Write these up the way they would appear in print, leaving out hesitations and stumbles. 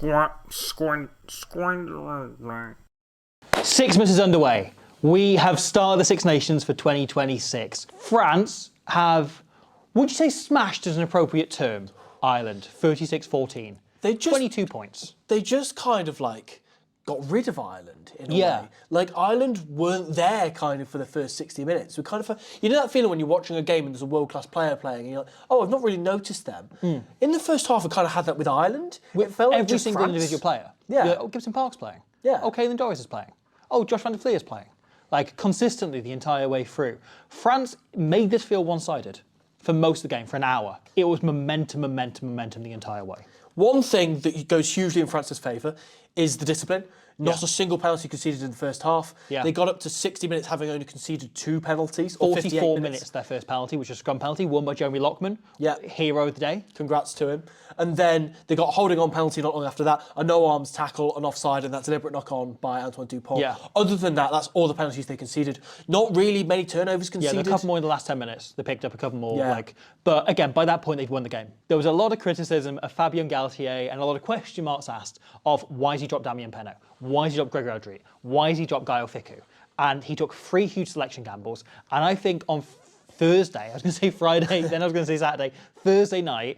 Sixmas is underway. We have started the Six Nations for 2026. France have, would you say smashed is an appropriate term? Ireland, 36-14. 22 points. They just kind of like got rid of Ireland in a Yeah. way. Like Ireland weren't there kind of for the first 60 minutes. We kind of, you know that feeling when you're watching a game and there's a world-class player playing and you're like, oh, I've not really noticed them. In the first half, I kind of had that with Ireland. With it felt like every just single France. individual player. Yeah. You're like, oh, Gibson Park's playing. Yeah. Oh, Caelan Doris is playing. Oh, Josh van der Fleer is playing. Like, consistently the entire way through. France made this feel one-sided for most of the game, for an hour. It was momentum the entire way. One thing that goes hugely in France's favour is the discipline. Not a single penalty conceded in the first half. Yeah. They got up to 60 minutes having only conceded 2 penalties. Or 44 minutes their first penalty, which was a scrum penalty, won by Jeremy Lockman. Yeah. Hero of the day. Congrats to him. And then they got a holding on penalty not long after that, a no-arms tackle, an offside, and that deliberate knock-on by Antoine Dupont. Yeah. Other than that, that's all the penalties they conceded. Not really many turnovers conceded. Yeah, there were a couple more in the last 10 minutes. They picked up a couple more. Yeah. But again, by that point, they'd won the game. There was a lot of criticism of Fabien Galtier and a lot of question marks asked of why has he dropped Damien Penaud? Why has he dropped Gregory Audrey? Why has he dropped Gaio Fickou? And he took 3 huge selection gambles. And I think on Thursday, I was going to say Friday, then I was going to say Saturday, Thursday night,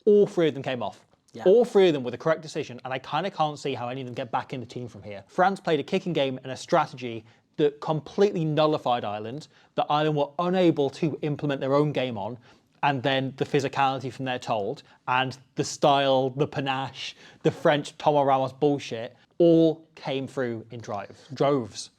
all 3 of them came off. Yeah. All 3 of them were the correct decision, and I kind of can't see how any of them get back in the team from here. France played a kicking game and a strategy that completely nullified Ireland, that Ireland were unable to implement their own game on, and then the physicality from there told, and the style, the panache, the French Thomas Ramos bullshit, all came through in droves.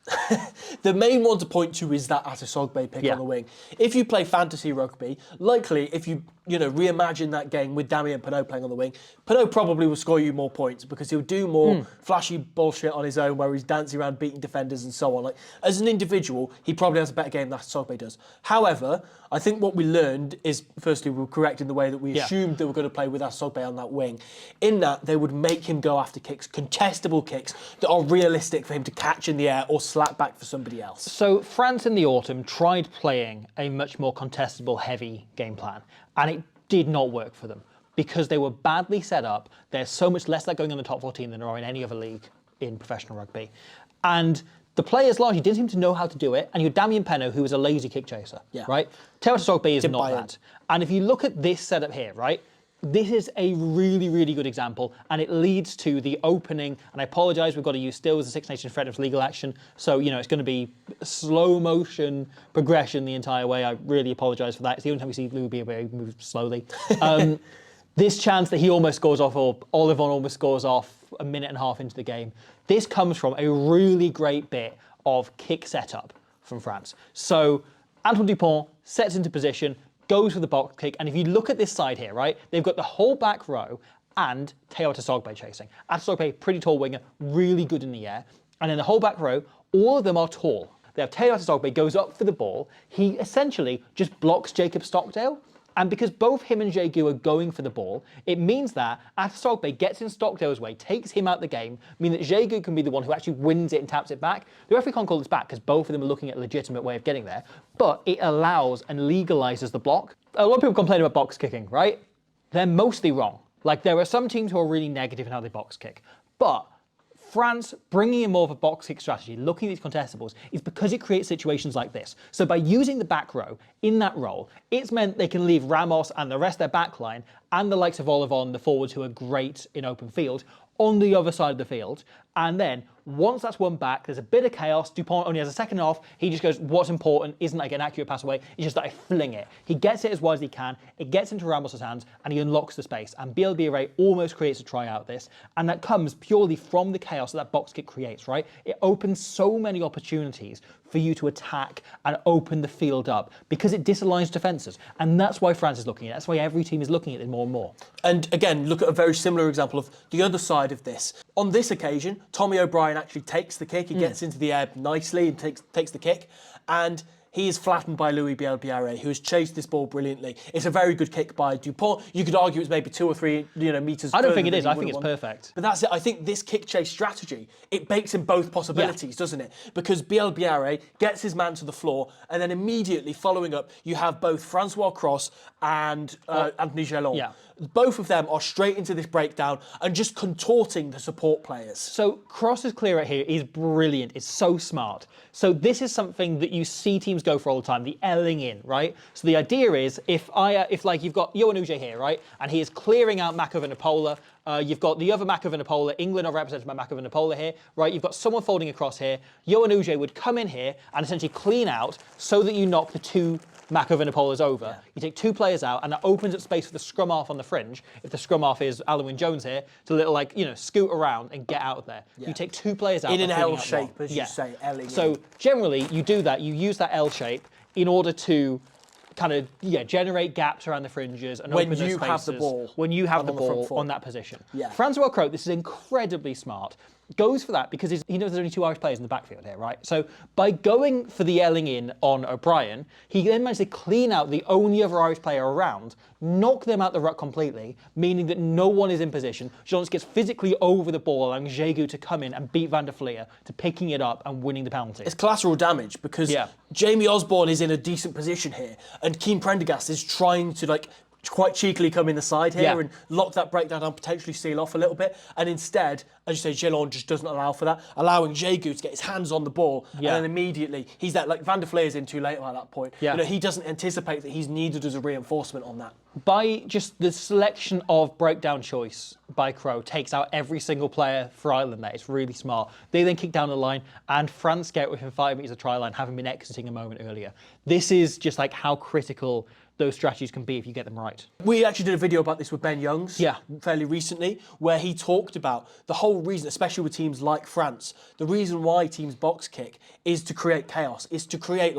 The main one to point to is that Atasogbe pick on the wing. If you play fantasy rugby, likely if you reimagine that game with Damien Penaud playing on the wing, Penaud probably will score you more points because he'll do more flashy bullshit on his own where he's dancing around beating defenders and so on. Like as an individual, he probably has a better game than Atasogbe does. However, I think what we learned is, firstly, we were correct in the way that we assumed they were going to play with Atasogbe on that wing, in that they would make him go after kicks, contestable kicks that are realistic for him to catch in the air or slap back for somebody else. So France in the autumn tried playing a much more contestable, heavy game plan, and it did not work for them because they were badly set up. There's so much less that going on in the top 14 than there are in any other league in professional rugby. And the players largely didn't seem to know how to do it, and you had Damien Penaud, who was a lazy kick chaser, right? Teo Atasogbe is not that. And if you look at this setup here, right, this is a really, really good example, and it leads to the opening, and I apologise, we've got to use still as a Six Nations threat of legal action, so, it's going to be slow motion progression the entire way. I really apologise for that. It's the only time we see Louis Biabé move slowly. This chance that he almost scores off, or Olivon almost scores off a minute and a half into the game, this comes from a really great bit of kick setup from France. So Antoine Dupont sets into position, goes for the box kick, and if you look at this side here, right, they've got the whole back row and Teo Atasogbe chasing. Atasogbe, pretty tall winger, really good in the air, and in the whole back row, all of them are tall. They have Teo Atasogbe goes up for the ball, he essentially just blocks Jacob Stockdale, and because both him and Jégu are going for the ball, it means that Atasogbe gets in Stockdale's way, takes him out the game, meaning that Jégu can be the one who actually wins it and taps it back. The referee can't call this back because both of them are looking at a legitimate way of getting there, but it allows and legalises the block. A lot of people complain about box kicking, right? They're mostly wrong. Like, there are some teams who are really negative in how they box kick, but France bringing in more of a box kick strategy, looking at these contestables, is because it creates situations like this. So by using the back row in that role, it's meant they can leave Ramos and the rest of their back line and the likes of Olivon, the forwards who are great in open field, on the other side of the field. And then once that's won back, there's a bit of chaos. Dupont only has a second off. He just goes, what's important isn't like an accurate pass away. It's just that I fling it. He gets it as wide as he can. It gets into Ramos' hands and he unlocks the space. And BLBRA almost creates a try out of this. And that comes purely from the chaos that box kick creates, right? It opens so many opportunities for you to attack and open the field up because it disaligns defences. And that's why France is looking at it. That's why every team is looking at it more and more. And again, look at a very similar example of the other side of this. On this occasion, Tommy O'Brien actually takes the kick. He gets into the air nicely and takes the kick. And he is flattened by Louis Bielbiaré, who has chased this ball brilliantly. It's a very good kick by Dupont. You could argue it's maybe 2 or 3 metres. I don't think it is. I think it's perfect. But that's it. I think this kick chase strategy, it bakes in both possibilities, doesn't it? Because Bielbiaré gets his man to the floor, and then immediately following up, you have both Francois Cross and Anthony Gelon. Yeah. Both of them are straight into this breakdown and just contorting the support players. So Cross's clear out here is brilliant. It's so smart. So this is something that you see teams go for all the time, the L-ing in, right? So the idea is if like you've got Johan Uge here, right? And he is clearing out Mako Vanapola. You've got the other Mako Vanapola. England are represented by Mako Vanapola here, right? You've got someone folding across here. Johan Uge would come in here and essentially clean out so that you knock the two Mako Vanapolas over. Yeah. You take two players out, and that opens up space for the scrum half on the fringe. If the scrum half is Alwyn Jones here, to little scoot around and get out of there. Yeah. You take two players out in an L shape, as you say, L-ing. So generally, you do that. You use that L shape in order to kind of generate gaps around the fringes and open those spaces. When you have the ball. When you have the ball on that position. Yeah. Francois Crowe, this is incredibly smart. Goes for that because he knows there's only two Irish players in the backfield here, right? So by going for the L-ing in on O'Brien, he then managed to clean out the only other Irish player around, knock them out the ruck completely, meaning that no one is in position. Jones gets physically over the ball, allowing Jegu to come in and beat Van der Fleer to picking it up and winning the penalty. It's collateral damage because Jamie Osborne is in a decent position here, and Keane Prendergast is trying to quite cheekily come in the side here and lock that breakdown and potentially seal off a little bit. And instead, as you say, Gelon just doesn't allow for that, allowing Jegu to get his hands on the ball. And then immediately, he's there, Van der Fleer's in too late by that point. Yeah. He doesn't anticipate that he's needed as a reinforcement on that. By just the selection of breakdown choice by Crowe takes out every single player for Ireland there. It's really smart. They then kick down the line, and France get within 5 metres of try line, having been exiting a moment earlier. This is just how critical those strategies can be if you get them right. We actually did a video about this with Ben Youngs fairly recently, where he talked about the whole reason, especially with teams like France, the reason why teams box kick is to create chaos, is to create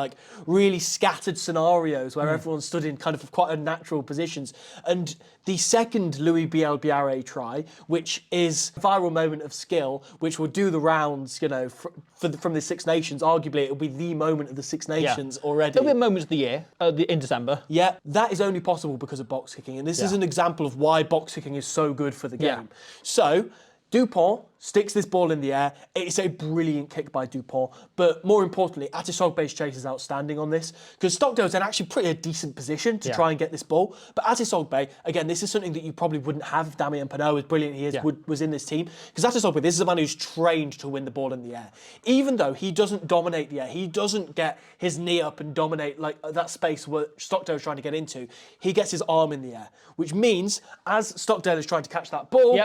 really scattered scenarios where everyone stood in kind of quite unnatural positions. And the second Louis Biel-Biarré try, which is a viral moment of skill, which will do the rounds, from the Six Nations, arguably it will be the moment of the Six Nations already. There'll be a moment of the year in December. Yeah, that is only possible because of box kicking, and this is an example of why box kicking is so good for the game. So Dupont sticks this ball in the air. It's a brilliant kick by Dupont, but more importantly, Atisogbe's chase is outstanding on this, because Stockdale's in actually pretty a decent position to try and get this ball. But Atisogbe, again, this is something that you probably wouldn't have if Damien Penaud, as brilliant he is, was in this team. Because Atisogbe, this is a man who's trained to win the ball in the air. Even though he doesn't dominate the air, he doesn't get his knee up and dominate that space where Stockdale's trying to get into, he gets his arm in the air, which means as Stockdale is trying to catch that ball,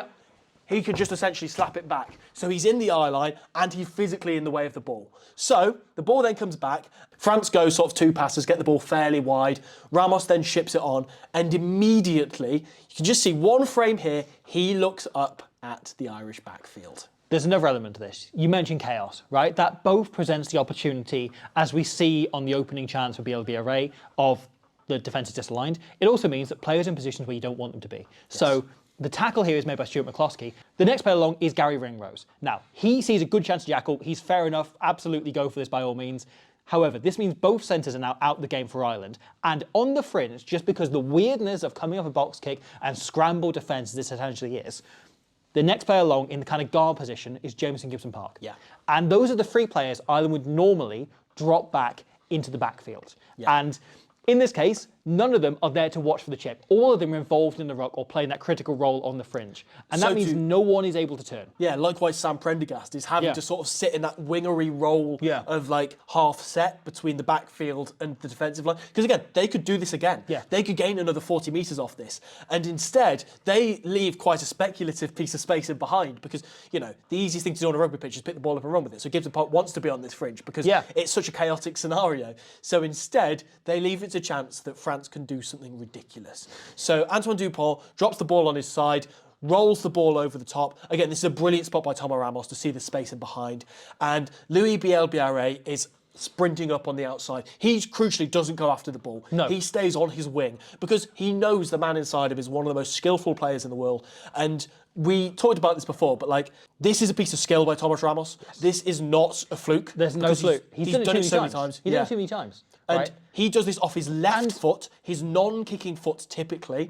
he can just essentially slap it back. So he's in the eye line and he's physically in the way of the ball. So the ball then comes back. France goes sort of two passes, get the ball fairly wide. Ramos then ships it on, and immediately, you can just see one frame here, he looks up at the Irish backfield. There's another element to this. You mentioned chaos, right? That both presents the opportunity, as we see on the opening chance for BLBRA, of the defence is disaligned. It also means that players in positions where you don't want them to be. Yes. So the tackle here is made by Stuart McCloskey. The next player along is Gary Ringrose. Now, he sees a good chance to jackal. He's fair enough. Absolutely go for this by all means. However, this means both centres are now out the game for Ireland. And on the fringe, just because the weirdness of coming off a box kick and scramble defence this essentially is, the next player along in the kind of guard position is Jameson Gibson-Park. Yeah. And those are the three players Ireland would normally drop back into the backfield. Yeah. And in this case, none of them are there to watch for the chip. All of them are involved in the ruck or playing that critical role on the fringe. And that means no one is able to turn. Yeah, likewise Sam Prendergast is having to sort of sit in that wingery role of half set between the backfield and the defensive line. Because again, they could do this again. Yeah. They could gain another 40 metres off this. And instead, they leave quite a speculative piece of space in behind because, the easiest thing to do on a rugby pitch is pick the ball up and run with it. So Gibson Park wants to be on this fringe because it's such a chaotic scenario. So instead, they leave it to chance that France can do something ridiculous. So Antoine Dupont drops the ball on his side, rolls the ball over the top. Again, this is a brilliant spot by Thomas Ramos to see the space in behind. And Louis Biel-Biarré is sprinting up on the outside. He crucially doesn't go after the ball. No. He stays on his wing because he knows the man inside him is one of the most skillful players in the world. And we talked about this before, but like this is a piece of skill by Thomas Ramos. Yes. This is not a fluke. There's no fluke. He's done it so many times. He's done it too many times. And right? he does this off his left foot, his non-kicking foot typically.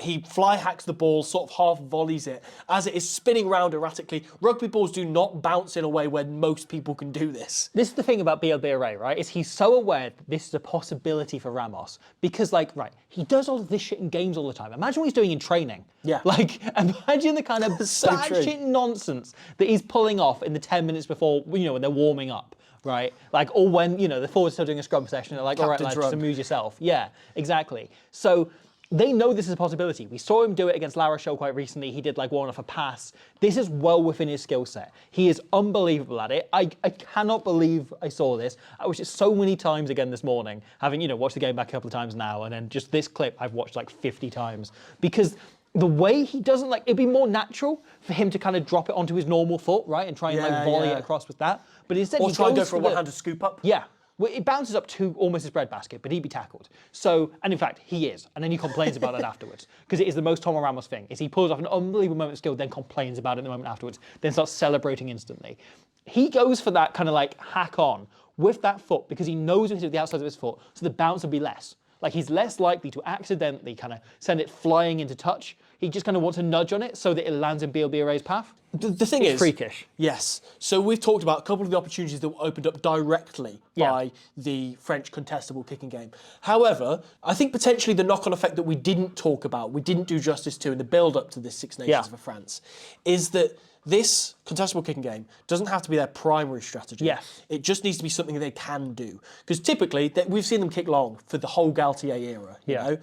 He fly hacks the ball, sort of half volleys it. As it is spinning round erratically, rugby balls do not bounce in a way where most people can do this. This is the thing about BLBRA, right? Is he's so aware that this is a possibility for Ramos. Because, like, right, he does all of this shit in games all the time. Imagine what he's doing in training. Yeah. Like, imagine the kind of shit nonsense that he's pulling off in the 10 minutes before, you know, when they're warming up. Right, like, or when, you know, the forward's still doing a scrum session, they're like, all right, lads, just amuse yourself. Yeah, exactly. So they know this is a possibility. We saw him do it against La Rochelle quite recently. He did like one off a pass. This is well within his skill set. He is unbelievable at it. I cannot believe I saw this. I watched it so many times again this morning, having, you know, watched the game back a couple of times now, and then just this clip I've watched like 50 times. Because the way he doesn't, like, it'd be more natural for him to kind of drop it onto his normal foot, right, and try and like volley it across with that. But instead, or try and go for a one-handed scoop up. Yeah. Well, it bounces up to almost his breadbasket, but he'd be tackled. So, and in fact, he is. And then he complains about that afterwards. Because it is the most Tom Ramos thing, is he pulls off an unbelievable moment of skill, then complains about it in the moment afterwards, then starts celebrating instantly. He goes for that kind of like hack on with that foot because he knows it's at the outside of his foot, so the bounce will be less. Like, he's less likely to accidentally kind of send it flying into touch. He just kind of wants to nudge on it so that it lands in BLBRA's path. The thing is, freakish. Yes. So we've talked about a couple of the opportunities that were opened up directly by the French contestable kicking game. However, I think potentially the knock-on effect that we didn't talk about, we didn't do justice to in the build-up to this Six Nations for France, is that this contestable kicking game doesn't have to be their primary strategy. Yes. It just needs to be something they can do. Because typically, we've seen them kick long for the whole Galthi era, you know?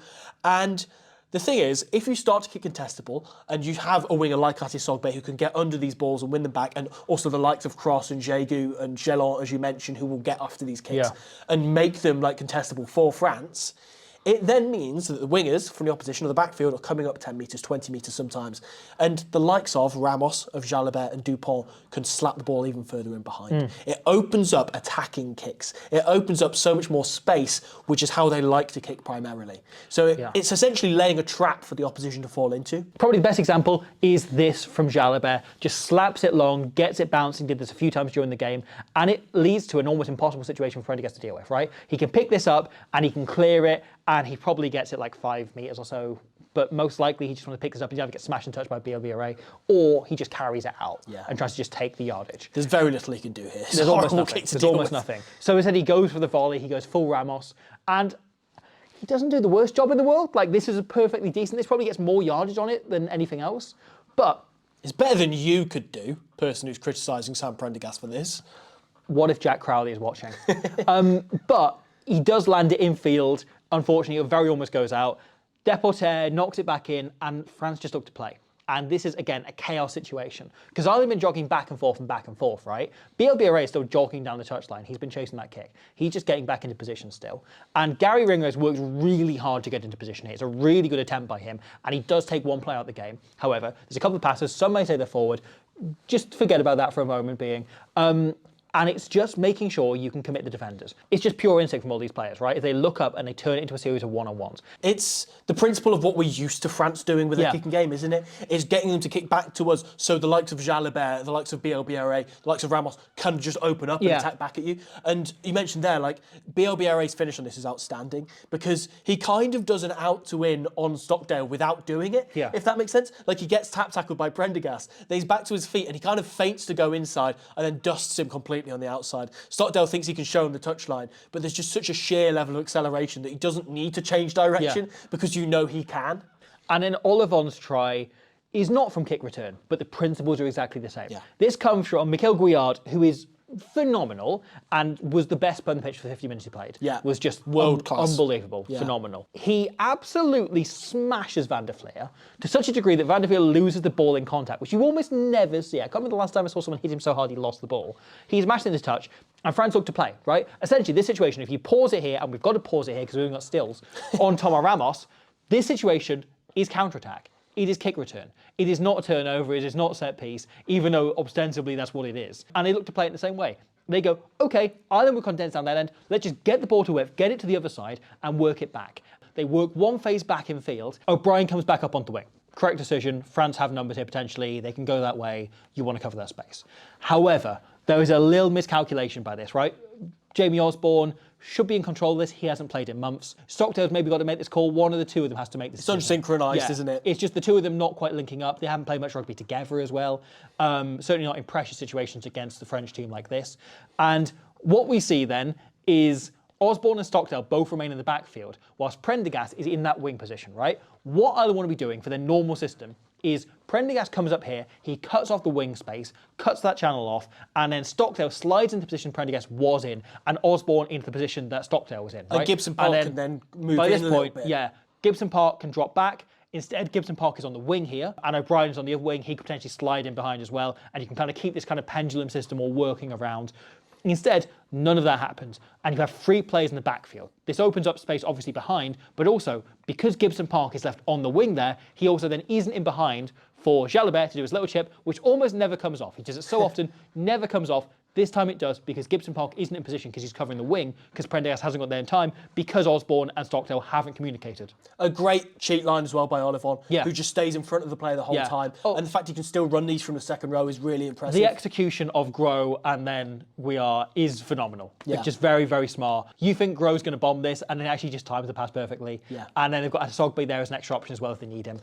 And the thing is, if you start to kick contestable and you have a winger like Ati Sogbe who can get under these balls and win them back, and also the likes of Cross and Jégu and Gelon, as you mentioned, who will get after these kicks and make them like contestable for France, it then means that the wingers from the opposition or the backfield are coming up 10 metres, 20 metres sometimes. And the likes of Ramos, of Jalabert and Dupont can slap the ball even further in behind. It opens up attacking kicks. It opens up so much more space, which is how they like to kick primarily. So it's essentially laying a trap for the opposition to fall into. Probably the best example is this from Jalabert. Just slaps it long, gets it bouncing, did this a few times during the game, and it leads to an almost impossible situation for Prendergast to deal with, right? He can pick this up and he can clear it, and he probably gets it like 5 metres or so, but most likely he just wants to pick this up and either get smashed and touched by BLBRA, or he just carries it out and tries to just take the yardage. There's very little he can do here. There's almost nothing. There's almost nothing. So instead he goes for the volley, he goes full Ramos, and he doesn't do the worst job in the world. Like, this is a perfectly decent, this probably gets more yardage on it than anything else, but it's better than you could do, person who's criticising Sam Prendergast for this. What if Jack Crowley is watching? But he does land it in field. Unfortunately, it very almost goes out. Deporter knocks it back in, and France just look to play. And this is, again, a chaos situation. Because I've been jogging back and forth, right? BLBRA is still jogging down the touchline. He's been chasing that kick. He's just getting back into position still. And Gary Ringer has worked really hard to get into position here. It's a really good attempt by him, and he does take one play out of the game. However, there's a couple of passes. Some may say they're forward. Just forget about that for a moment being. And it's just making sure you can commit the defenders. It's just pure instinct from all these players, right? If they look up and they turn it into a series of one-on-ones. It's the principle of what we're used to France doing with their kicking game, isn't it? It's getting them to kick back to us so the likes of Jalabert, the likes of BLBRA, the likes of Ramos can just open up and attack back at you. And you mentioned there, like, BLBRA's finish on this is outstanding because he kind of does an out-to-in on Stockdale without doing it, if that makes sense. Like, he gets tap-tackled by Prendergast, then he's back to his feet and he kind of feints to go inside and then dusts him completely on the outside. Stockdale thinks he can show him the touchline, but there's just such a sheer level of acceleration that he doesn't need to change direction because you know he can. And then Olivon's try is not from kick return, but the principles are exactly the same. This comes from Mikel Guillard, who is phenomenal and was the best player on the pitch for the 50 minutes he played. Was just world class. Unbelievable, phenomenal. He absolutely smashes Van der Fleer to such a degree that Van der Fleer loses the ball in contact, which you almost never see. I can't remember the last time I saw someone hit him so hard he lost the ball. He smashed into touch, and France looked to play, right? Essentially, this situation, if you pause it here, and we've got to pause it here because we've got stills, on Thomas Ramos, this situation is counterattack. It is kick return. It is not a turnover. It is not set piece, even though ostensibly that's what it is. And they look to play it the same way. They go, okay, Ireland will condense down that end. Let's just get the ball to width, get it to the other side, and work it back. They work one phase back in field. O'Brien comes back up onto wing. correct decision. France have numbers here potentially. They can go that way. You want to cover that space. However, there is a little miscalculation by this, right? Jamie Osborne should be in control of this. He hasn't played in months. Stockdale's maybe got to make this call. One of the two of them has to make this decision. It's unsynchronised, isn't it? It's just the two of them not quite linking up. They haven't played much rugby together as well. Certainly not in pressure situations against the French team like this. And what we see then is Osborne and Stockdale both remain in the backfield, whilst Prendergast is in that wing position, right? What I want to be doing for their normal system is Prendergast comes up here, he cuts off the wing space, cuts that channel off, and then Stockdale slides into the position Prendergast was in, and Osborne into the position that Stockdale was in, right? And Gibson Park can then move by in this a point, little bit. yeah, Gibson Park can drop back. Instead, Gibson Park is on the wing here, and O'Brien's on the other wing. He could potentially slide in behind as well, and you can kind of keep this kind of pendulum system all working around. Instead, none of that happens, and you have 3 players in the backfield. This opens up space, obviously, behind, but also, because Gibson Park is left on the wing there, he also then isn't in behind for Jalabert to do his little chip, which almost never comes off. He does it so often, never comes off. This time it does, because Gibson Park isn't in position because he's covering the wing, because Prendergast hasn't got there in time, because Osborne and Stockdale haven't communicated. A great cheat line as well by Olivon, Yeah. who just stays in front of the player the whole time. And the fact he can still run these from the second row is really impressive. The execution of Grow and then is phenomenal. Yeah. It's just very, very smart. You think Grow's going to bomb this, and then actually just times the pass perfectly. Yeah. And then they've got Sogby there as an extra option as well if they need him.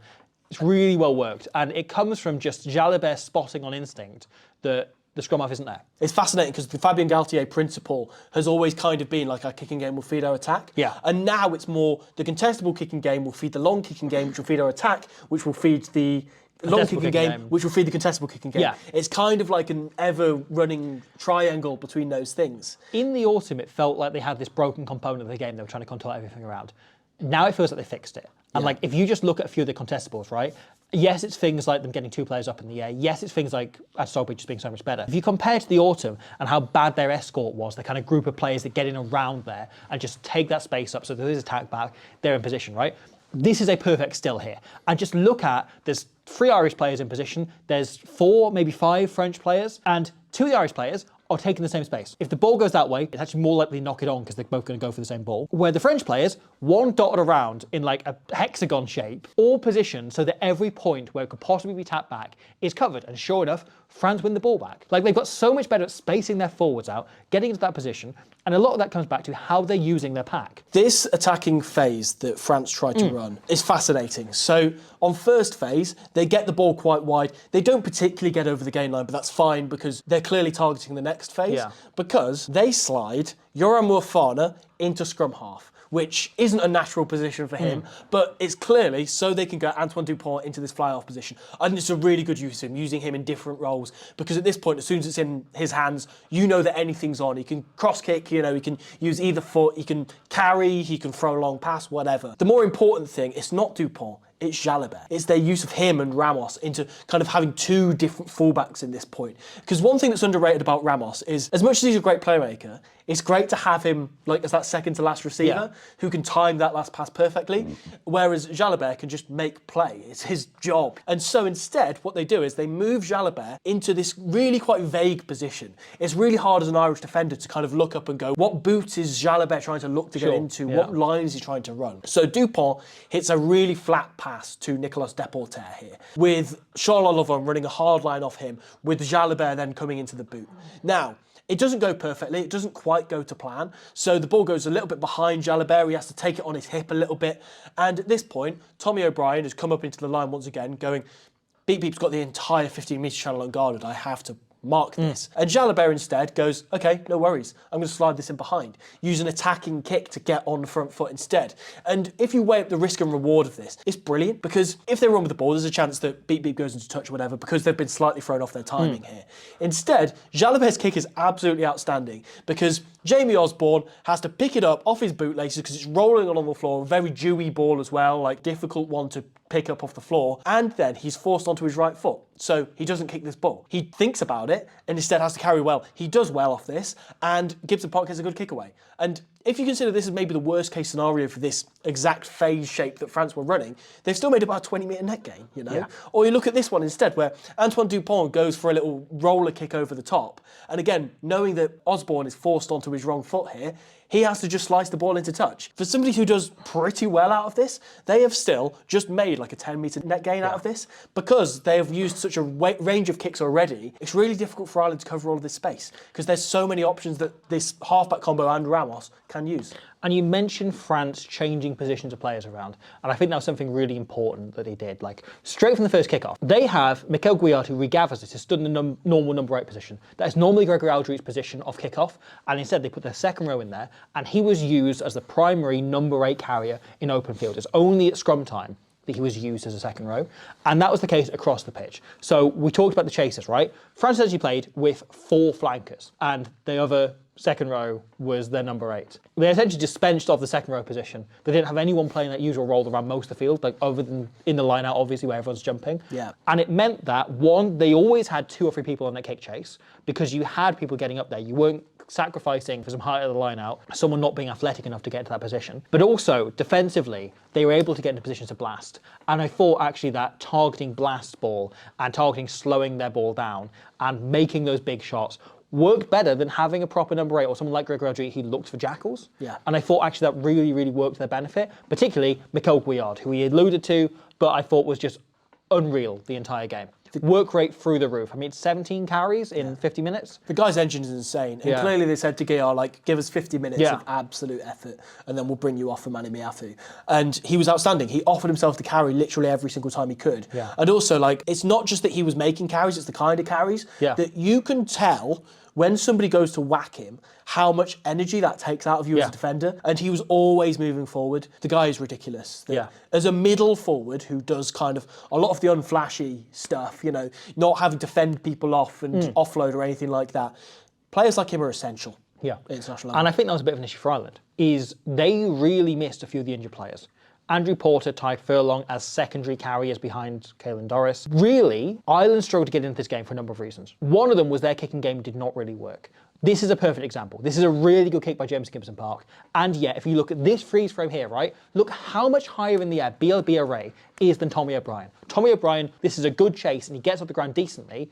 It's really well worked, and it comes from just Jalabert spotting on instinct that the scrum half isn't there. It's fascinating because the Fabien Galtier principle has always kind of been like our kicking game will feed our attack. Yeah. And now it's more the contestable kicking game will feed the long kicking game, which will feed our attack, which will feed the long kicking game, which will feed the contestable kicking game. Yeah. It's kind of like an ever-running triangle between those things. In the autumn, it felt like they had this broken component of the game they were trying to control everything around. Now it feels like they fixed it. And like, if you just look at a few of the contestables, right? Yes, it's things like them getting 2 players up in the air. Yes, it's things like Sogby just being so much better. If you compare to the autumn and how bad their escort was, the kind of group of players that get in around there and just take that space up so there is attack back, they're in position, right? This is a perfect still here. And just look at, there's 3 Irish players in position, there's 4, maybe 5 French players, and 2 of the Irish players are taking the same space. If the ball goes that way, it's actually more likely to knock it on because they're both going to go for the same ball. Where the French players, one dotted around in like a hexagon shape, all positioned so that every point where it could possibly be tapped back is covered. And sure enough, France win the ball back. Like, they've got so much better at spacing their forwards out, getting into that position, and a lot of that comes back to how they're using their pack. This attacking phase that France tried to run is fascinating. So on first phase, they get the ball quite wide. They don't particularly get over the gain line, but that's fine because they're clearly targeting the next phase. Yeah. Because they slide Yoram Moefana into scrum half, which isn't a natural position for him, but it's clearly so they can get Antoine Dupont into this fly-off position. I think it's a really good use of him, using him in different roles, because at this point, as soon as it's in his hands, you know that anything's on. He can cross-kick, he can use either foot, he can carry, he can throw a long pass, whatever. The more important thing, it's not Dupont, it's Jalabert. It's their use of him and Ramos into kind of having 2 different fullbacks in this point. Because one thing that's underrated about Ramos is, as much as he's a great playmaker, it's great to have him like as that second to last receiver who can time that last pass perfectly, whereas Jalabert can just make play. It's his job. And so instead, what they do is they move Jalabert into this really quite vague position. It's really hard as an Irish defender to kind of look up and go, what boot is Jalabert trying to look to get into? What line is he trying to run? So Dupont hits a really flat pass to Nicolas Deporter here, with Charles Olivon running a hard line off him, with Jalabert then coming into the boot. Now, it doesn't go perfectly, it doesn't quite go to plan, so the ball goes a little bit behind Jalabert, he has to take it on his hip a little bit, and at this point, Tommy O'Brien has come up into the line once again, going, Beep Beep's got the entire 15-metre channel unguarded, I have to mark this. And Jalabert instead goes, okay, no worries, I'm going to slide this in behind. Use an attacking kick to get on the front foot instead. And if you weigh up the risk and reward of this, it's brilliant, because if they run with the ball, there's a chance that Beep Beep goes into touch or whatever, because they've been slightly thrown off their timing here. Instead, Jalabert's kick is absolutely outstanding, because Jamie Osborne has to pick it up off his bootlaces because it's rolling along the floor, a very dewy ball as well, like difficult one to pick up off the floor, and then he's forced onto his right foot. So he doesn't kick this ball. He thinks about it and instead has to carry well. He does well off this, and Gibson Park gets a good kick away. And if you consider this is maybe the worst case scenario for this exact phase shape that France were running, they've still made about a 20-metre net gain, you know? Yeah. Or you look at this one instead, where Antoine Dupont goes for a little roller kick over the top. And again, knowing that Osborne is forced onto his wrong foot here, he has to just slice the ball into touch. For somebody who does pretty well out of this, they have still just made like a 10-metre net gain out of this because they have used such a range of kicks already. It's really difficult for Ireland to cover all of this space because there's so many options that this halfback combo and Ramos can use. And you mentioned France changing positions of players around, and I think that was something really important that he did. Like, straight from the first kickoff, they have Mikel Guillard, who regathers it, who stood in the normal number 8 position. That is normally Gregory Alldritt's position of kickoff, and instead they put their second row in there, and he was used as the primary number 8 carrier in open field. It's only at scrum time that he was used as a second row, and that was the case across the pitch. So we talked about the chasers, right? France actually played with 4 flankers, and the other second row was their number 8. They essentially just benched off the second row position. They didn't have anyone playing that usual role around most of the field, like other than in the line out, obviously, where everyone's jumping. Yeah. And it meant that, one, they always had 2 or 3 people on that kick chase because you had people getting up there. You weren't sacrificing for some height of the line out, someone not being athletic enough to get into that position. But also, defensively, they were able to get into positions to blast. And I thought actually that targeting blast ball and targeting slowing their ball down and making those big shots worked better than having a proper number 8 or someone like Gregory Alldritt who looked for jackals. Yeah. And I thought actually that really, really worked to their benefit, particularly Mikel Guillard, who he alluded to, but I thought was just unreal the entire game. Work rate through the roof. I mean, 17 carries in 50 minutes. The guy's engine is insane. And clearly they said to Guillard, like, give us 50 minutes of absolute effort and then we'll bring you off for Manny Miafu. And he was outstanding. He offered himself to carry literally every single time he could. Yeah. And also, like, it's not just that he was making carries, it's the kind of carries that you can tell when somebody goes to whack him, how much energy that takes out of you as a defender. And he was always moving forward. The guy is ridiculous. As a middle forward who does kind of a lot of the unflashy stuff, you know, not having to fend people off and offload or anything like that, players like him are essential. Yeah. At international And I think that was a bit of an issue for Ireland, is they really missed a few of the injured players. Andrew Porter, Ty Furlong as secondary carriers behind Caelan Doris. Really, Ireland struggled to get into this game for a number of reasons. One of them was their kicking game did not really work. This is a perfect example. This is a really good kick by James Gibson Park. And yet, if you look at this freeze frame here, right, look how much higher in the air BLB Array is than Tommy O'Brien. Tommy O'Brien, this is a good chase and he gets off the ground decently,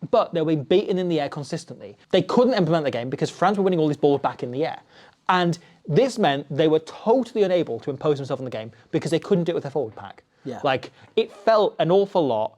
but they were being beaten in the air consistently. They couldn't implement the game because France were winning all these balls back in the air. And this meant they were totally unable to impose themselves on the game because they couldn't do it with their forward pack. Yeah. Like, it felt an awful lot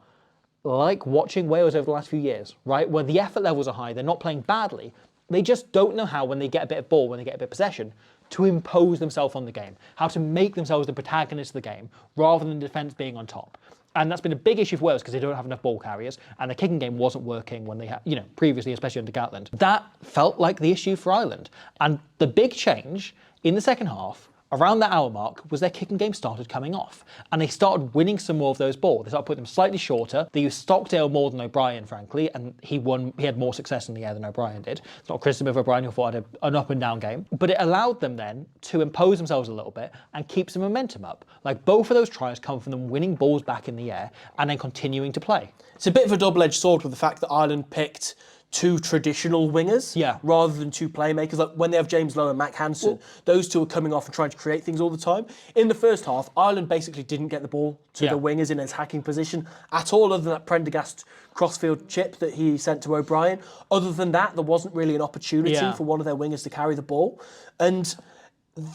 like watching Wales over the last few years, right? Where the effort levels are high, they're not playing badly. They just don't know how, when they get a bit of ball, when they get a bit of possession, to impose themselves on the game, how to make themselves the protagonist of the game rather than defence being on top. And that's been a big issue for Wales because they don't have enough ball carriers and the kicking game wasn't working when they had, you know, previously, especially under Gatland. That felt like the issue for Ireland. And the big change in the second half, around that hour mark, was their kicking game started coming off. And they started winning some more of those balls. They started putting them slightly shorter. They used Stockdale more than O'Brien, frankly, and he had more success in the air than O'Brien did. It's not criticism of O'Brien, who thought had an up and down game. But it allowed them then to impose themselves a little bit and keep some momentum up. Like, both of those tries come from them winning balls back in the air and then continuing to play. It's a bit of a double-edged sword with the fact that Ireland picked 2 traditional wingers rather than 2 playmakers. Like when they have James Lowe and Mac Hansen, those 2 are coming off and trying to create things all the time. In the first half, Ireland basically didn't get the ball to the wingers in an attacking position at all, other than that Prendergast crossfield chip that he sent to O'Brien. Other than that, there wasn't really an opportunity for one of their wingers to carry the ball. And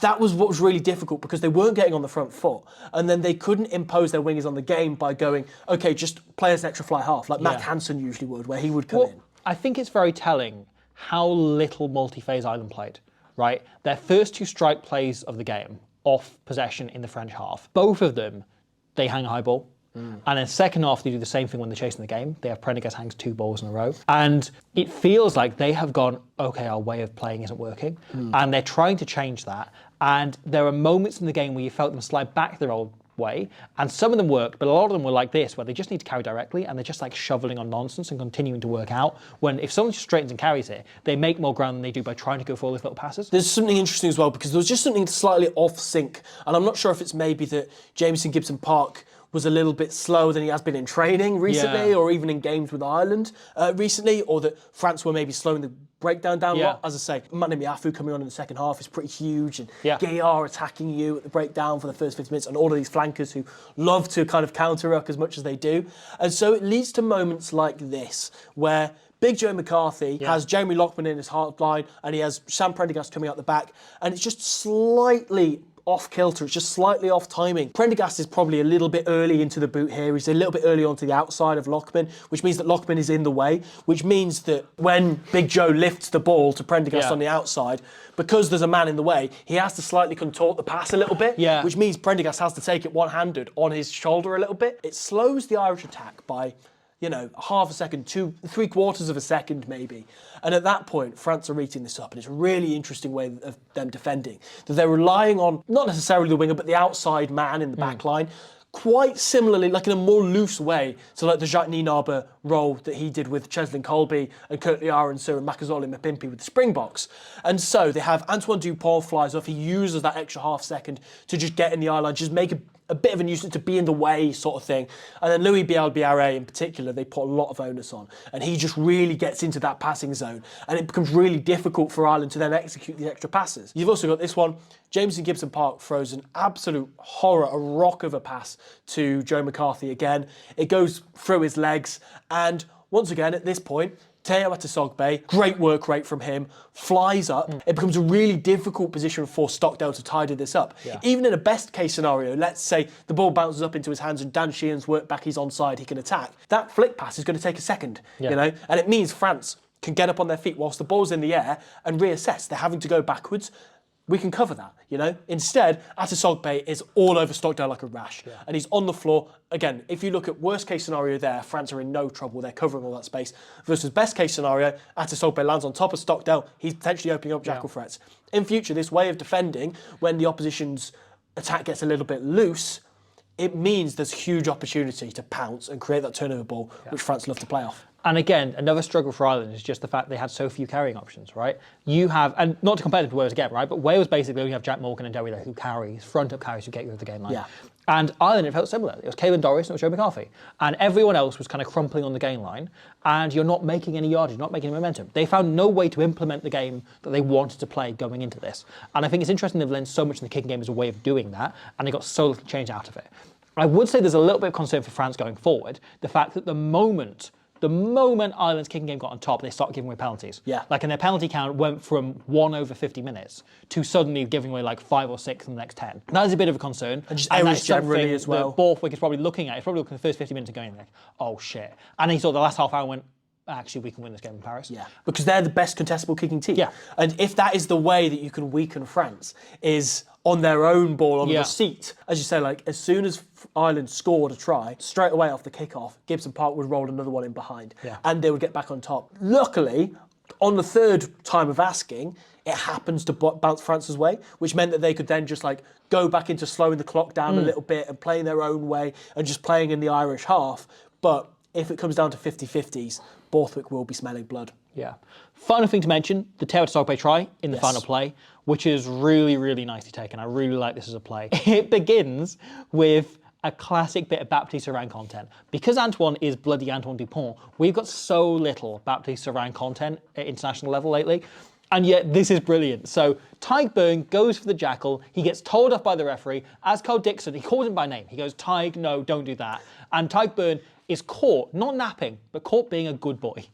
that was what was really difficult because they weren't getting on the front foot and then they couldn't impose their wingers on the game by going, okay, just play as an extra fly half, like Mac Hansen usually would, where he would come in. I think it's very telling how little multi-phase Ireland played, right? Their first 2 strike plays of the game, off possession in the French half, both of them, they hang a high ball. And then second half, they do the same thing when they're chasing the game. They have Prendergast hangs 2 balls in a row. And it feels like they have gone, okay, our way of playing isn't working. And they're trying to change that. And there are moments in the game where you felt them slide back their old way, and some of them worked, but a lot of them were like this, where they just need to carry directly and they're just like shoveling on nonsense and continuing to work out, when if someone just straightens and carries it, they make more ground than they do by trying to go for all these little passes. There's something interesting as well, because there was just something slightly off sync, and I'm not sure if it's maybe that Jameson Gibson Park was a little bit slower than he has been in training recently, or even in games with Ireland recently, or that France were maybe slowing the breakdown down a lot. As I say, Mane Miafu coming on in the second half is pretty huge, and Gaillard attacking you at the breakdown for the first 50 minutes, and all of these flankers who love to kind of counter-ruck as much as they do. And so it leads to moments like this, where Big Joe McCarthy has Jeremy Loughman in his hard line, and he has Sam Prendergast coming out the back, and it's just slightly off kilter, it's just slightly off timing. Prendergast is probably a little bit early into the boot here. He's a little bit early onto the outside of Loughman, which means that Loughman is in the way, which means that when Big Joe lifts the ball to Prendergast on the outside, because there's a man in the way, he has to slightly contort the pass a little bit, which means Prendergast has to take it one-handed on his shoulder a little bit. It slows the Irish attack by, you know, half a second, three quarters of a second maybe. And at that point, France are eating this up, and it's a really interesting way of them defending. That they're relying on, not necessarily the winger, but the outside man in the back line, quite similarly, like in a more loose way, to like the Jacques Nienaber role that he did with Cheslin Colby and Curtly Aronson and Makazole Mapimpi with the Springboks. And so they have Antoine Dupont flies off, he uses that extra half second to just get in the eye line, just make a bit of a nuisance, to be in the way sort of thing. And then Louis Bielbiaré in particular, they put a lot of onus on. And he just really gets into that passing zone. And it becomes really difficult for Ireland to then execute the extra passes. You've also got this one. Jameson Gibson Park throws an absolute horror, a rock of a pass to Joe McCarthy again. It goes through his legs. And once again, at this point, Teo Atisogbe, great work rate from him, flies up. It becomes a really difficult position for Stockdale to tidy this up. Even in a best case scenario, let's say the ball bounces up into his hands and Dan Sheehan's work back, he's onside, he can attack. That flick pass is going to take a second, you know, and it means France can get up on their feet whilst the ball's in the air and reassess. They're having to go backwards. We can cover that, you know? Instead, Atisogbe is all over Stockdale like a rash. And he's on the floor. Again, if you look at worst case scenario there, France are in no trouble. They're covering all that space. Versus best case scenario, Atisogbe lands on top of Stockdale. He's potentially opening up jackal threats. In future, this way of defending, when the opposition's attack gets a little bit loose, it means there's huge opportunity to pounce and create that turnover ball, which France love to play off. And again, another struggle for Ireland is just the fact they had so few carrying options, right? You have, and not to compare them to Wales again, right? But Wales basically only have Jack Morgan and Derry who carries, front-up carries who get you over the game line. And Ireland, it felt similar. It was Caelan Doris and it was Joe McCarthy. And everyone else was kind of crumpling on the game line, and you're not making any yardage, you're not making any momentum. They found no way to implement the game that they wanted to play going into this. And I think it's interesting they've learned so much in the kicking game as a way of doing that, and they got so little change out of it. I would say there's a little bit of concern for France going forward, the fact that the moment Ireland's kicking game got on top, they started giving away penalties. Like, and their penalty count went from 1 over 50 minutes to suddenly giving away like 5 or 6 in the next 10. That is a bit of a concern. And just errors generally as well. Borthwick is probably looking at. He's probably looking at the first 50 minutes and going like, oh shit. And he saw the last half hour and went, actually, we can win this game in Paris. Because they're the best contestable kicking team. And if that is the way that you can weaken France, is on their own ball, on the receipt. As you say, like, as soon as Ireland scored a try, straight away off the kickoff, Gibson Park would roll another one in behind. And they would get back on top. Luckily, on the third time of asking, it happens to bounce France's way, which meant that they could then just like go back into slowing the clock down a little bit and playing their own way and just playing in the Irish half. But if it comes down to 50-50s, Borthwick will be smelling blood. Final thing to mention, the Teo Atisogbe try in the final play, which is really, really nicely taken. I really like this as a play. It begins with a classic bit of Baptiste Saran content. Because Antoine is bloody Antoine Dupont, we've got so little Baptiste Saran content at international level lately. And yet this is brilliant. So Tyke Byrne goes for the jackal. He gets told off by the referee. As Carl Dixon, he calls him by name. He goes, Tyke, no, don't do that. And Tyke Byrne is caught, not napping, but caught being a good boy.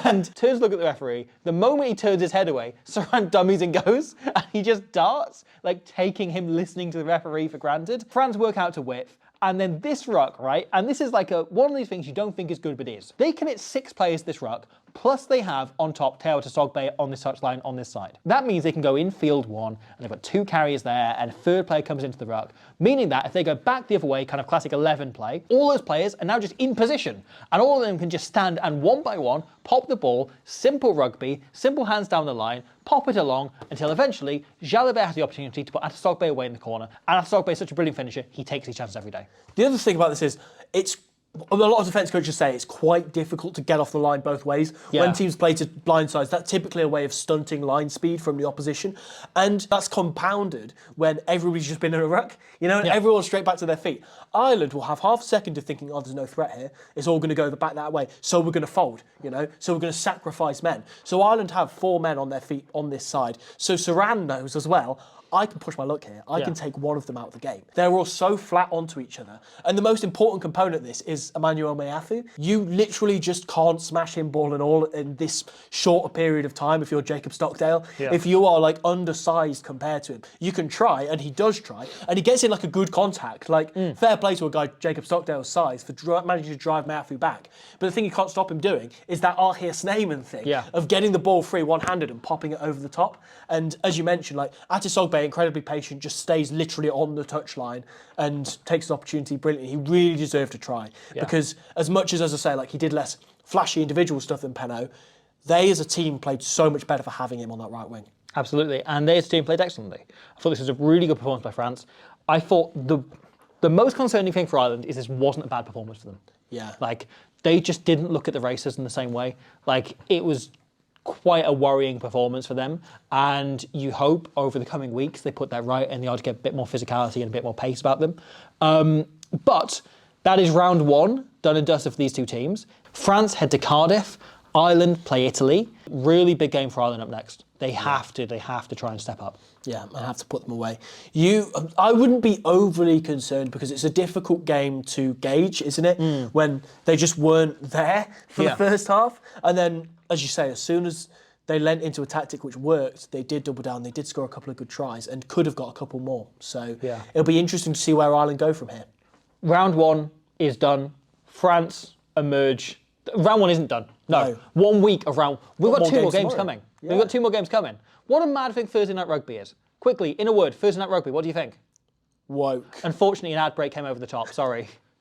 And turns to look at the referee. The moment he turns his head away, Saran dummies and goes, and he just darts, like taking him listening to the referee for granted. France work out to width. And then this ruck, right? And this is like one of these things you don't think is good, but is. They commit 6 players to this ruck, plus they have on top Teo Atisogbe on this touchline on this side. That means they can go in field 1, and they've got 2 carriers there, and a third player comes into the ruck, meaning that if they go back the other way, kind of classic 11 play, all those players are now just in position, and all of them can just stand and one by one pop the ball, simple rugby, simple hands down the line, pop it along until eventually Jalibert has the opportunity to put Atisogbe away in the corner, and Atisogbe is such a brilliant finisher, he takes his chances every day. The other thing about this is, it's a lot of defence coaches say it's quite difficult to get off the line both ways. Yeah. When teams play to blindsides, that's typically a way of stunting line speed from the opposition. And that's compounded when everybody's just been in a ruck, and everyone's straight back to their feet. Ireland will have half a second of thinking, there's no threat here. It's all going to go back that way. So we're going to fold, So we're going to sacrifice men. So Ireland have 4 men on their feet on this side. So Saran knows as well, I can push my luck here. I can take one of them out of the game. They're all so flat onto each other. And the most important component of this is Emmanuel Meafu. You literally just can't smash him ball and all in this shorter period of time if you're Jacob Stockdale. Yeah. If you are undersized compared to him, you can try, and he does try, and he gets in a good contact. Fair play to a guy Jacob Stockdale's size for managing to drive Meafu back. But the thing you can't stop him doing is that Arhir Sneijman thing of getting the ball free one-handed and popping it over the top. And as you mentioned, Atisogbe, incredibly patient, just stays literally on the touchline and takes the opportunity brilliantly. He really deserved to try because as much as I say, he did less flashy individual stuff than Penaud, they as a team played so much better for having him on that right wing. Absolutely, and they as a team played excellently. I thought this was a really good performance by France. I thought the most concerning thing for Ireland is this wasn't a bad performance for them. Yeah. They just didn't look at the races in the same way. It was quite a worrying performance for them, and you hope over the coming weeks they put that right and they ought to get a bit more physicality and a bit more pace about them. But that is round 1 done and dusted for these 2 teams. France head to Cardiff. Ireland play Italy. Really big game for Ireland up next. They have to try and step up. Yeah, I have to put them away. I wouldn't be overly concerned because it's a difficult game to gauge, isn't it? When they just weren't there for the first half. And then, as you say, as soon as they lent into a tactic which worked, they did double down, they did score a couple of good tries and could have got a couple more. So it'll be interesting to see where Ireland go from here. Round 1 is done. France emerge. Round 1 isn't done. No. 1 week of round. We've got 2 more games coming. Yeah. We've got 2 more games coming. What a mad thing Thursday Night Rugby is. Quickly, in a word, Thursday Night Rugby, what do you think? Woke. Unfortunately, an ad break came over the top. Sorry.